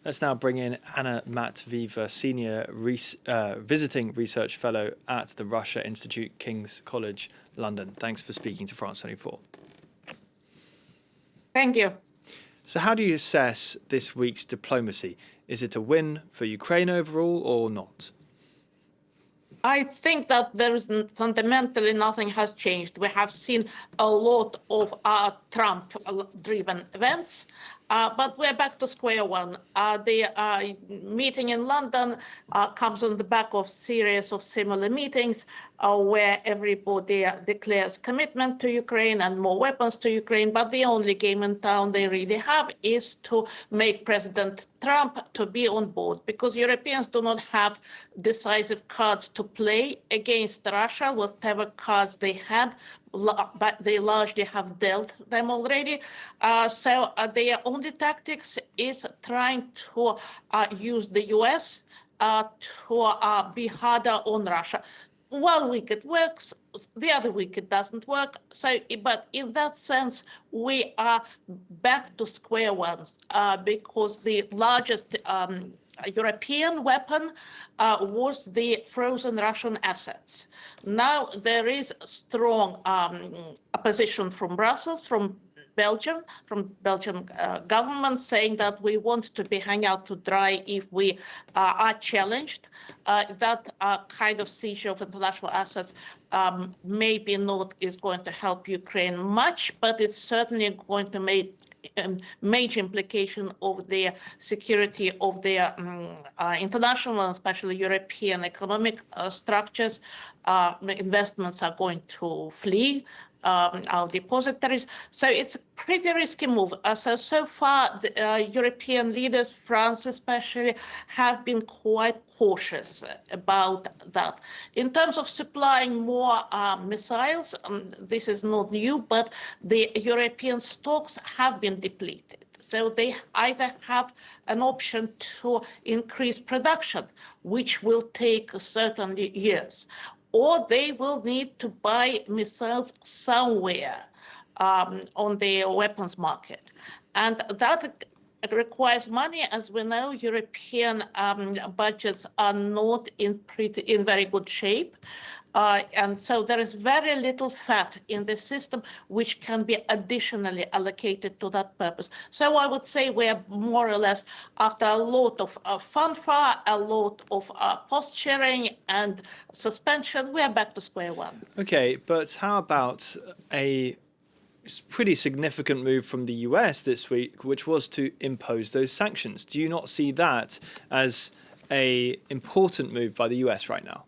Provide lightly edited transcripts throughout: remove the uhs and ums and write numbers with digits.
Let's now bring in Anna Matveeva, Senior Visiting Research Fellow at the Russia Institute, King's College, London. Thanks for speaking to France 24. Thank you. So how do you assess this week's diplomacy? Is it a win for Ukraine overall or not? I think that there is fundamentally nothing has changed. We have seen a lot of Trump-driven events, but we're back to square one. The meeting in London comes on the back of series of similar meetings where everybody declares commitment to Ukraine and more weapons to Ukraine, but the only game in town they really have is to make President Trump to be on board, because Europeans do not have decisive cards to play against Russia. Whatever cards they had, but they largely have dealt them already. So their only tactics is trying to use the US to be harder on Russia. One week it works, the other week it doesn't work. So, but in that sense, we are back to square one because the largest European weapon was the frozen Russian assets. Now there is strong opposition from Brussels, from Belgium government, saying that we want to be hung out to dry if we are challenged. That kind of seizure of international assets maybe not is going to help Ukraine much, but it's certainly going to make major implication of the security of their international and especially European economic structures. Investments are going to flee our depositories. So it's a pretty risky move. So far, the European leaders, France especially, have been quite cautious about that. In terms of supplying more missiles, this is not new, but the European stocks have been depleted. So they either have an option to increase production, which will take certainly years, or they will need to buy missiles somewhere on the weapons market. And that requires money. As we know, European budgets are not in very good shape. And so there is very little fat in the system which can be additionally allocated to that purpose. So I would say we're more or less, after a lot of fanfare, a lot of posturing and suspension, we're back to square one. Okay, but how about a pretty significant move from the US this week, which was to impose those sanctions? Do you not see that as an important move by the US right now?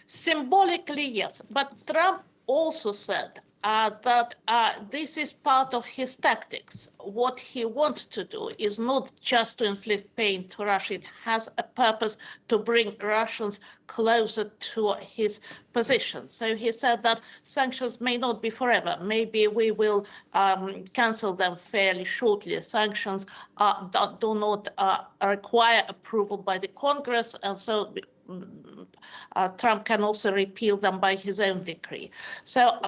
Symbolically, yes, but Trump also said that this is part of his tactics. What he wants to do is not just to inflict pain to Russia. It has a purpose to bring Russians closer to his position. So he said that sanctions may not be forever. Maybe we will cancel them fairly shortly. Sanctions do not require approval by the Congress, and so Trump can also repeal them by his own decree. So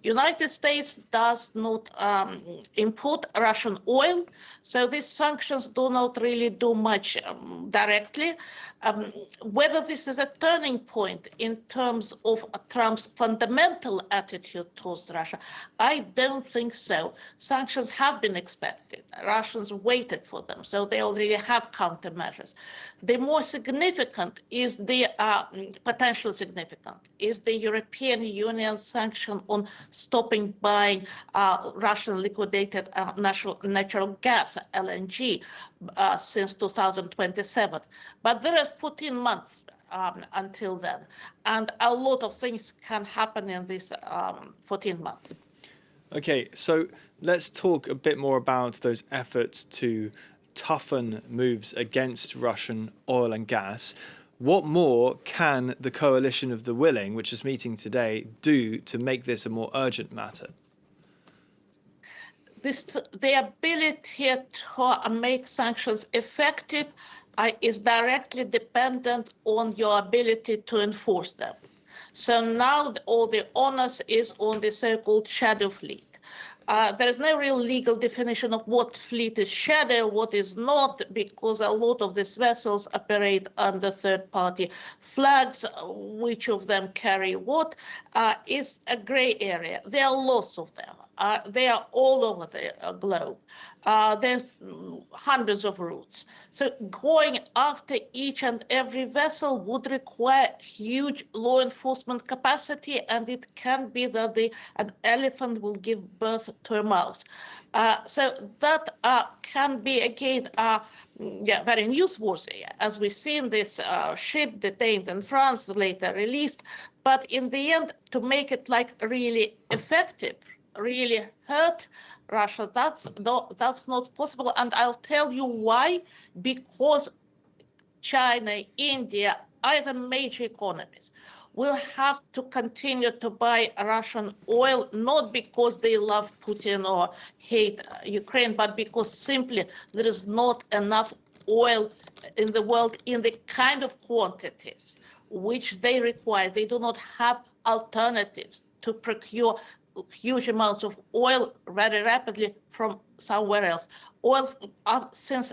United States does not import Russian oil, so these sanctions do not really do much directly. Whether this is a turning point in terms of Trump's fundamental attitude towards Russia, I don't think so. Sanctions have been expected. Russians waited for them, so they already have countermeasures. The more significant is the potential significant is the European Union sanction on stopping buying Russian liquidated natural gas, LNG, since 2027. But there is 14 months until then, and a lot of things can happen in these 14 months. Okay, so let's talk a bit more about those efforts to toughen moves against Russian oil and gas. What more can the coalition of the willing, which is meeting today, do to make this a more urgent matter? The ability to make sanctions effective is directly dependent on your ability to enforce them. So now all the onus is on the so-called shadow fleet. There is no real legal definition of what fleet is shadow, what is not, because a lot of these vessels operate under third-party flags. Which of them carry what is a gray area. There are lots of them. They are all over the globe. There's hundreds of routes. So going after each and every vessel would require huge law enforcement capacity, and it can be that an elephant will give birth to a mouse. So that can be, again, very newsworthy, as we've seen this ship detained in France, later released. But in the end, to make it like really effective, really hurt Russia, that's not possible. And I'll tell you why. Because China, India, other major economies will have to continue to buy Russian oil, not because they love Putin or hate Ukraine, but because simply there is not enough oil in the world in the kind of quantities which they require. They do not have alternatives to procure huge amounts of oil very rapidly from somewhere else. Oil, since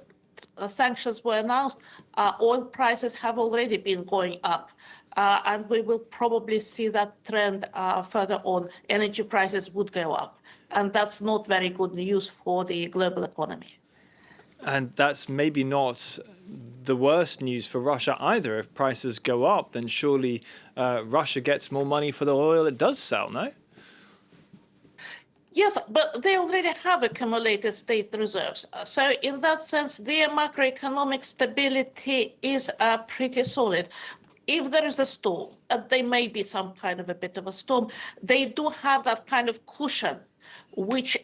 sanctions were announced, oil prices have already been going up. And we will probably see that trend further on. Energy prices would go up. And that's not very good news for the global economy. And that's maybe not the worst news for Russia either. If prices go up, then surely Russia gets more money for the oil it does sell, no? Yes, but they already have accumulated state reserves. So in that sense, their macroeconomic stability is pretty solid. If there is a storm, there may be some kind of a bit of a storm, they do have that kind of cushion which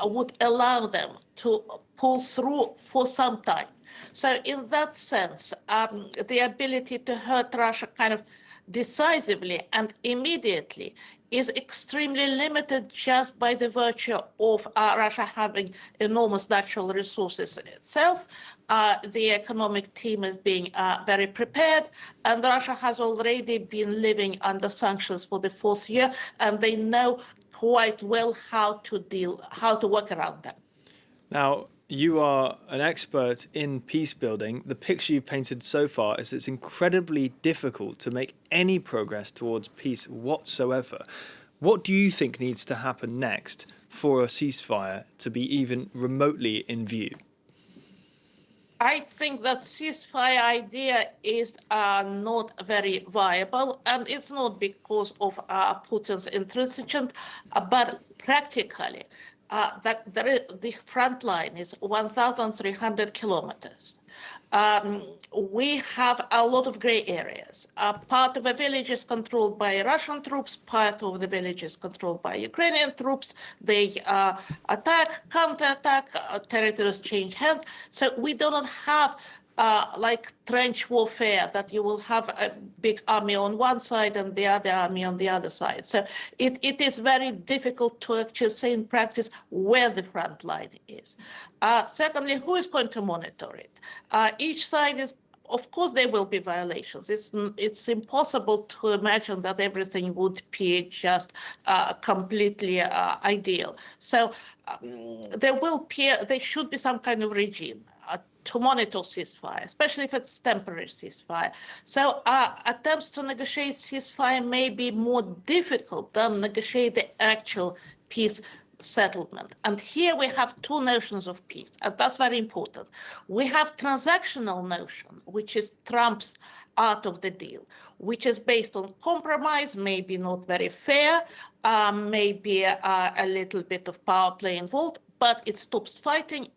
would allow them to pull through for some time. So in that sense, the ability to hurt Russia kind of decisively and immediately is extremely limited just by the virtue of Russia having enormous natural resources itself. The economic team is being very prepared, and Russia has already been living under sanctions for the fourth year, and they know quite well how to work around them. Now, you are an expert in peace building. The picture you've painted so far is it's incredibly difficult to make any progress towards peace whatsoever. What do you think needs to happen next for a ceasefire to be even remotely in view? I think that ceasefire idea is not very viable, and it's not because of Putin's intransigence, but practically. The front line is 1,300 kilometers. We have a lot of gray areas. Part of the village is controlled by Russian troops, part of the village is controlled by Ukrainian troops. They attack, counterattack, territories change hands. So we do not have like trench warfare, that you will have a big army on one side and the other army on the other side. So it is very difficult to actually say in practice where the front line is. Secondly, who is going to monitor it? Each side is, of course, there will be violations. It's impossible to imagine that everything would be just completely ideal. So there should be some kind of regime to monitor ceasefire, especially if it's temporary ceasefire. So attempts to negotiate ceasefire may be more difficult than negotiate the actual peace settlement. And here we have two notions of peace, and that's very important. We have transactional notion, which is Trump's art of the deal, which is based on compromise, maybe not very fair, maybe a little bit of power play involved, but it stops fighting,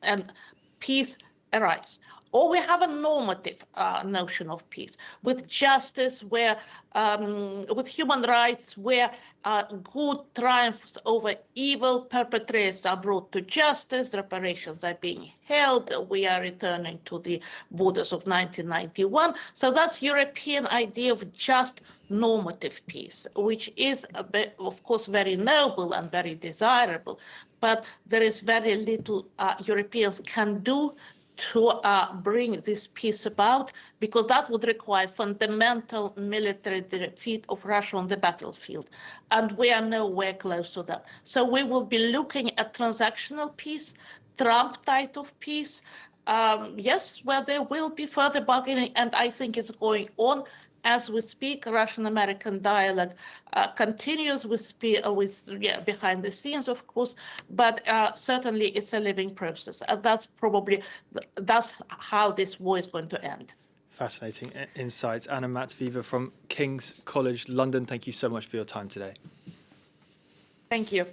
and peace arrives. Or we have a normative notion of peace with justice, with human rights, where good triumphs over evil, perpetrators are brought to justice, reparations are being held, we are returning to the borders of 1991. So that's European idea of just normative peace, which is, of course, very noble and very desirable, but there is very little Europeans can do to bring this peace about, because that would require fundamental military defeat of Russia on the battlefield. And we are nowhere close to that. So we will be looking at transactional peace, Trump type of peace, yes, where there will be further bargaining, and I think it's going on as we speak. Russian-American dialogue continues behind the scenes, of course, but certainly it's a living process. And that's how this war is going to end. Fascinating insights. Anna Matveeva from King's College London, thank you so much for your time today. Thank you.